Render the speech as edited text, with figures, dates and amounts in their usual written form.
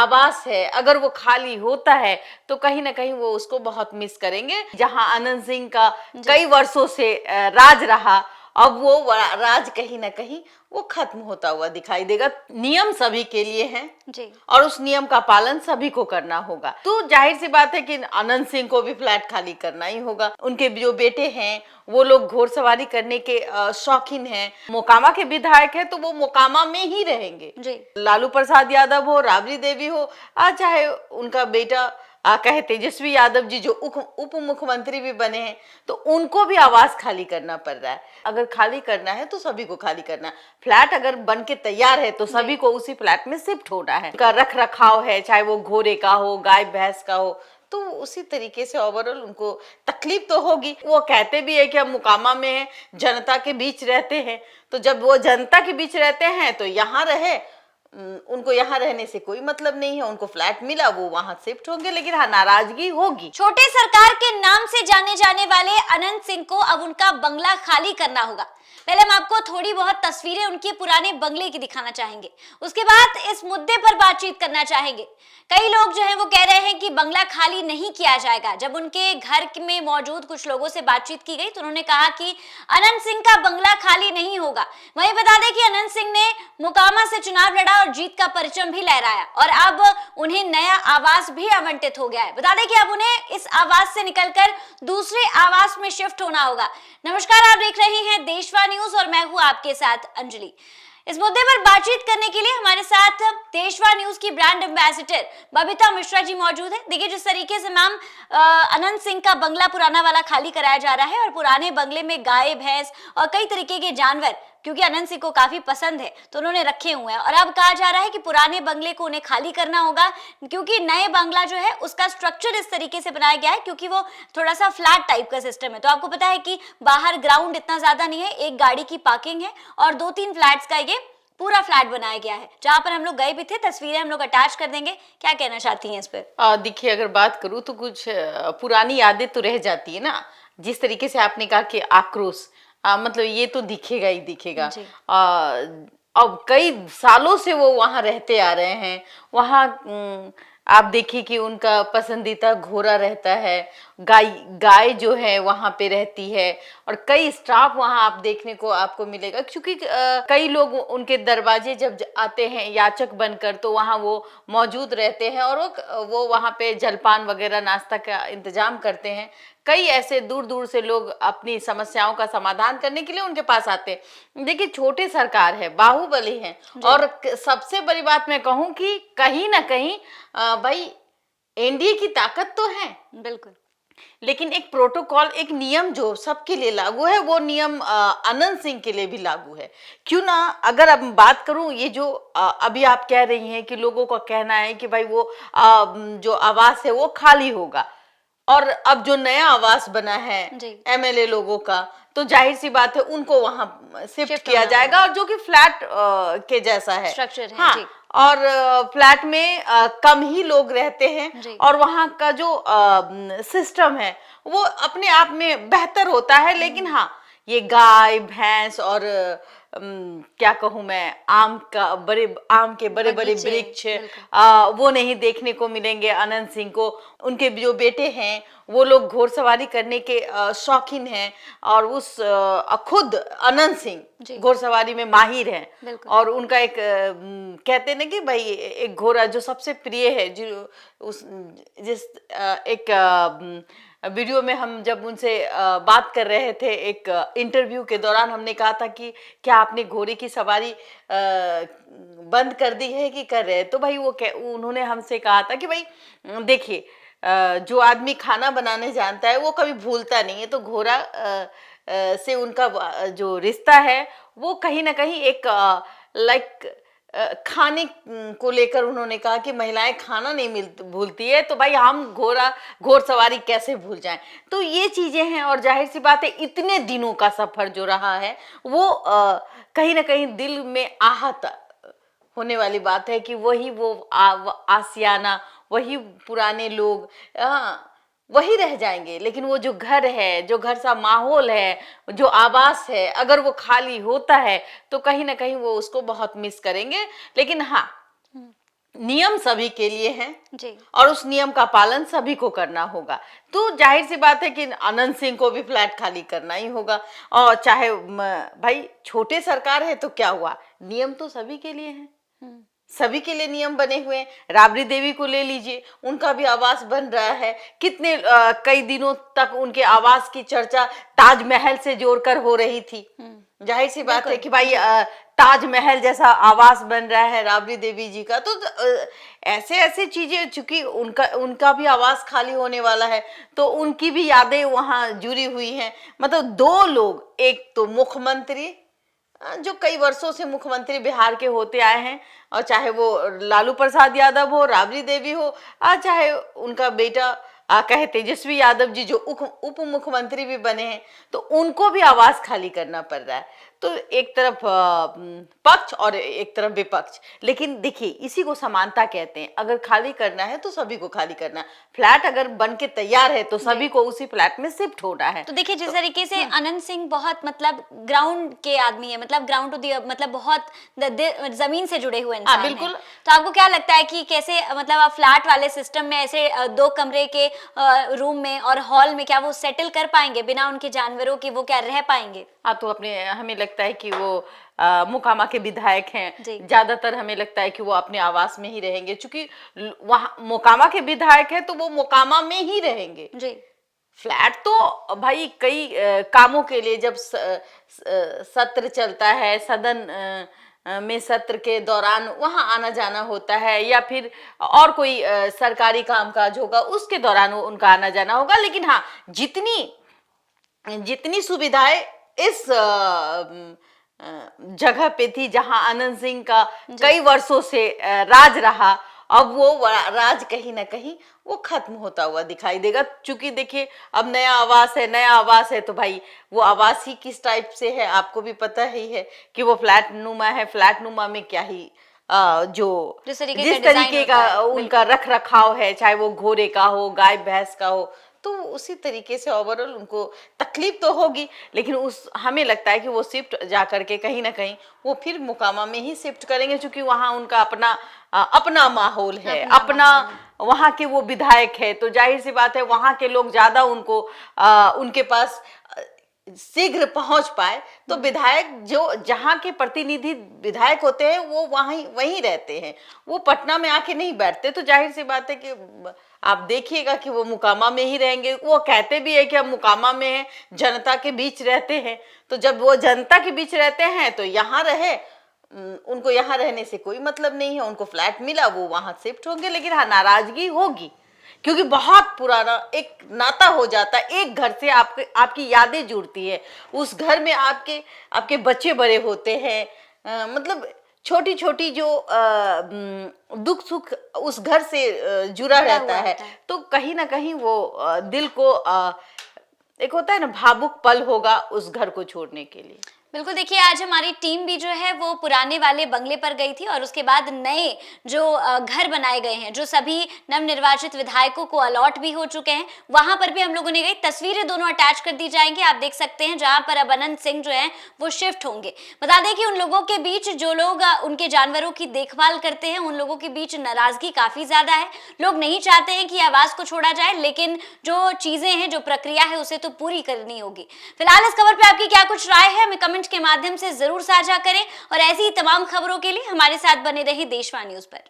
आवास है अगर वो खाली होता है तो कहीं ना कहीं वो उसको बहुत मिस करेंगे। जहां आनंद सिंह का कई वर्षों से राज रहा, अब वो राज कहीं ना कहीं वो खत्म होता हुआ दिखाई देगा। नियम सभी के लिए हैं जी। और उस नियम का पालन सभी को करना होगा। तो जाहिर सी बात है कि आनंद सिंह को भी फ्लैट खाली करना ही होगा। उनके जो बेटे हैं वो लोग घोड़सवारी करने के शौकीन हैं। मोकामा के विधायक है तो वो मोकामा में ही रहेंगे। जी। लालू प्रसाद यादव हो, राबड़ी देवी हो, चाहे उनका बेटा कहे तेजस्वी यादव जी जो उप मुख्यमंत्री भी बने हैं, तो उनको भी आवास खाली करना पड़ रहा है। अगर खाली करना है तो सभी को खाली करना है। फ्लैट अगर बन के तैयार है तो सभी को उसी फ्लैट में शिफ्ट होना है। उनका रख रखाव है, चाहे वो घोड़े का हो, गाय भैंस का हो, तो उसी तरीके से ओवरऑल उनको तकलीफ तो होगी। वो कहते भी है कि हम मुकामा में हैं, जनता के बीच रहते हैं, तो जब वो जनता के बीच रहते हैं तो यहाँ रहे, उनको यहाँ रहने से कोई मतलब नहीं है। उनको फ्लैट मिला, वो वहां शिफ्ट होंगे, लेकिन हाँ नाराजगी होगी। छोटे सरकार के नाम से जाने जाने वाले अनंत सिंह को अब उनका बंगला खाली करना होगा। पहले हम आपको थोड़ी बहुत तस्वीरें उनके पुराने बंगले की दिखाना चाहेंगे, उसके बाद इस मुद्दे पर बातचीत करना चाहेंगे। कई लोग जो हैं वो कह रहे हैं कि बंगला खाली नहीं किया जाएगा। जब उनके घर में मौजूद कुछ लोगों से बातचीत की गई तो उन्होंने कहा कि अनंत सिंह का बंगला खाली नहीं होगा। वहीं बता दें कि अनंत सिंह ने मोकामा से चुनाव लड़ा और जीत का परचम भी लहराया और अब उन्हें नया आवास भी आवंटित हो गया है। बता दें कि अब उन्हें इस आवास से निकलकर दूसरे आवास में शिफ्ट होना होगा। नमस्कार, आप देख रहे हैं देशवा न्यूज और मैं हूं आपके साथ अंजलि। इस मुद्दे पर बातचीत करने के लिए हमारे साथ देशवा न्यूज की ब्रांड एम्बेसडर बबीता मिश्रा जी मौजूद है। देखिए, जिस तरीके से मैम अनंत सिंह का बंगला पुराना वाला खाली कराया जा रहा है और पुराने बंगले में गाय भैंस और कई तरीके के जानवर, क्योंकि अनंत सिंह को काफी पसंद है तो उन्होंने रखे हुए हैं, और अब कहा जा रहा है कि पुराने बंगले को उन्हें खाली करना होगा क्योंकि नए बंगला जो है उसका स्ट्रक्चर इस तरीके से बनाया गया है क्योंकि वो थोड़ा सा फ्लैट टाइप का सिस्टम है। तो आपको पता है कि बाहर ग्राउंड इतना ज्यादा नहीं है, एक गाड़ी की पार्किंग है और 2-3 फ्लैट्स का ये पूरा फ्लैट बनाया गया है। जहां पर हम लोग गए भी थे, तस्वीरें हम लोग अटैच कर देंगे। क्या कहना चाहती हैं इस पर? देखिए, अगर बात करूं तो कुछ पुरानी यादें तो रह जाती है ना। जिस तरीके से आपने कहा कि आक्रोश, मतलब ये तो दिखेगा ही दिखेगा। अब कई सालों से वो वहां रहते आ रहे हैं। वहां आप देखिए कि उनका पसंदीदा घोड़ा रहता है, गाय जो है वहां पे रहती है, और कई स्टाफ वहां आप देखने को आपको मिलेगा। क्योंकि कई लोग उनके दरवाजे जब आते हैं याचक बनकर तो वहां वो मौजूद रहते हैं और वो वहां पे जलपान वगैरह नाश्ता का इंतजाम करते हैं। कई ऐसे दूर दूर से लोग अपनी समस्याओं का समाधान करने के लिए उनके पास आते हैं। देखिए, छोटी सरकार है, बाहुबली है, और सबसे बड़ी बात मैं कहूं कि कहीं ना कहीं भाई एनडीए की ताकत तो है बिल्कुल, लेकिन एक प्रोटोकॉल, एक नियम जो सबके लिए लागू है, वो नियम अनंत सिंह के लिए भी लागू है। क्यों ना, अगर अब बात करूं, ये जो अभी आप कह रही हैं कि लोगों का कहना है कि भाई वो जो आवास है वो खाली होगा, और अब जो नया आवास बना है एमएलए लोगों का, तो जाहिर सी बात है उनको वहां शिफ्ट किया जाएगा, और जो कि फ्लैट के जैसा है स्ट्रक्चर है। हाँ, और फ्लैट में कम ही लोग रहते हैं, और वहां का जो सिस्टम है वो अपने आप में बेहतर होता है। लेकिन हाँ, ये गाय भैंस और क्या कहूँ मैं, आम के बड़े बड़े वृक्ष वो नहीं देखने को मिलेंगे अनंत सिंह को। उनके जो बेटे हैं वो लोग घोड़सवारी करने के शौकीन हैं, और उस खुद अनंत सिंह घोड़सवारी में माहिर हैं, और उनका एक कहते हैं ना कि भाई एक घोड़ा जो सबसे प्रिय है, जो एक वीडियो में हम जब उनसे बात कर रहे थे, एक इंटरव्यू के दौरान हमने कहा था कि क्या आपने घोड़े की सवारी बंद कर दी है कि कर रहे हैं, तो भाई उन्होंने हमसे कहा था कि भाई देखिए, जो आदमी खाना बनाने जानता है वो कभी भूलता नहीं है। तो घोड़ा से उनका जो रिश्ता है वो कहीं ना कहीं एक लाइक खाने को लेकर उन्होंने कहा कि महिलाएं खाना नहीं भूलती है, तो भाई हम घोड़सवारी कैसे भूल जाएं। तो ये चीजें हैं, और जाहिर सी बात है इतने दिनों का सफर जो रहा है वो कहीं ना कहीं दिल में आहत होने वाली बात है कि वही वो आसियाना, वही पुराने लोग वही रह जाएंगे। लेकिन वो जो घर है, जो घर सा माहौल है, जो आवास है, अगर वो खाली होता है तो कहीं ना कहीं वो उसको बहुत मिस करेंगे। लेकिन हाँ, नियम सभी के लिए हैं जी। और उस नियम का पालन सभी को करना होगा। तो जाहिर सी बात है कि अनंत सिंह को भी फ्लैट खाली करना ही होगा। और चाहे भाई छोटे सरकार है तो क्या हुआ, नियम तो सभी के लिए हैं, सभी के लिए नियम बने हुए हैं। राबड़ी देवी को ले लीजिए, उनका भी आवास बन रहा है। कितने कई दिनों तक उनके आवास की चर्चा ताजमहल से जोड़कर हो रही थी। जाहिर सी बात है कि भाई ताजमहल जैसा आवास बन रहा है राबड़ी देवी जी का। तो ऐसे ऐसे चीजें, चूंकि उनका भी आवास खाली होने वाला है तो उनकी भी यादें वहां जुड़ी हुई हैं। मतलब दो लोग, एक तो मुख्यमंत्री जो कई वर्षों से मुख्यमंत्री बिहार के होते आए हैं, और चाहे वो लालू प्रसाद यादव हो, राबड़ी देवी हो, चाहे उनका बेटा कहे तेजस्वी यादव जी जो उप मुख्यमंत्री भी बने हैं, तो उनको भी आवास खाली करना पड़ रहा है। तो एक तरफ पक्ष और एक तरफ विपक्ष। लेकिन देखिए, इसी को समानता कहते हैं। अगर खाली करना है तो सभी को खाली करना है। फ्लैट अगर बन के तैयार है तो सभी को उसी फ्लैट में शिफ्ट होना है। तो देखिए, जिस तरीके से अनंत सिंह बहुत मतलब ग्राउंड के आदमी है, मतलब ग्राउंड टू दी, मतलब बहुत जमीन से जुड़े हुए इंसान बिल्कुल। हैं। तो आपको क्या लगता है कि कैसे, मतलब आप फ्लैट वाले सिस्टम में ऐसे 2 कमरे के रूम में और हॉल में क्या वो सेटल कर पाएंगे बिना उनके जानवरों के? वो क्या रह पाएंगे? तो अपने, हमें लगता है कि वो मोकामा के विधायक हैं, ज्यादातर हमें लगता है कि वो अपने आवास में ही रहेंगे। चूंकि वहाँ मोकामा के विधायक है तो वो मोकामा में ही रहेंगे जी। फ्लैट तो भाई कई कामों के लिए, जब सत्र चलता है, सदन में सत्र के दौरान वहां आना जाना होता है, या फिर और कोई सरकारी कामकाज होगा उसके दौरान उनका आना जाना होगा। लेकिन हाँ, जितनी सुविधाएं इस जगह पे थी जहां आनंद सिंह का कई वर्षों से राज रहा, अब वो राज कहीं ना कहीं वो खत्म होता हुआ दिखाई देगा। चूंकि देखिए, अब नया आवास है तो भाई वो आवास ही किस टाइप से है आपको भी पता ही है कि वो फ्लैट नुमा है। फ्लैट नुमा में क्या ही जिस तरीके का उनका रख रखाव है, चाहे वो घोड़े का हो, गाय भैंस का हो, तो उसी तरीके से ओवरऑल उनको तकलीफ तो होगी। लेकिन हमें लगता है कि वो शिफ्ट जा करके कहीं ना कहीं वो फिर मोकामा में ही शिफ्ट करेंगे, क्योंकि वहाँ उनका अपना माहौल है, अपना वहाँ के वो विधायक है। तो जाहिर सी बात है वहाँ के लोग ज्यादा उनके पास शीघ्र पहुंच पाए। तो विधायक जो जहाँ के प्रतिनिधि विधायक होते हैं वो वहीं रहते हैं, वो पटना में आके नहीं बैठते। तो जाहिर सी बात है कि आप देखिएगा कि वो मोकामा में ही रहेंगे। वो कहते भी है कि हम मोकामा में हैं, जनता के बीच रहते हैं। तो जब वो जनता के बीच रहते हैं तो यहाँ रहे, उनको यहाँ रहने से कोई मतलब नहीं है। उनको फ्लैट मिला, वो वहां शिफ्ट होंगे। लेकिन हाँ, नाराजगी होगी, क्योंकि बहुत पुराना एक नाता हो जाता है। एक घर से आपकी यादें जुड़ती है, उस घर में आपके बच्चे बड़े होते हैं, मतलब छोटी छोटी जो दुख सुख उस घर से जुड़ा रहता है। तो कहीं ना कहीं वो दिल को एक होता है ना, भावुक पल होगा उस घर को छोड़ने के लिए। बिल्कुल। देखिए, आज हमारी टीम भी जो है वो पुराने वाले बंगले पर गई थी और उसके बाद नए जो घर बनाए गए हैं, जो सभी नवनिर्वाचित विधायकों को अलॉट भी हो चुके हैं, वहां पर भी हम लोगों ने गई। तस्वीरें दोनों अटैच कर दी जाएंगी, आप देख सकते हैं, जहां पर अब अनंत सिंह जो है वो शिफ्ट होंगे। बता दें कि उन लोगों के बीच, जो लोग उनके जानवरों की देखभाल करते हैं, उन लोगों के बीच नाराजगी काफी ज्यादा है। लोग नहीं चाहते हैं कि आवास को छोड़ा जाए, लेकिन जो चीजें हैं, जो प्रक्रिया है, उसे तो पूरी करनी होगी। फिलहाल इस खबर पर आपकी क्या कुछ राय है, हमें कमेंट के माध्यम से जरूर साझा करें और ऐसी ही तमाम खबरों के लिए हमारे साथ बने रहिए देशवा न्यूज पर।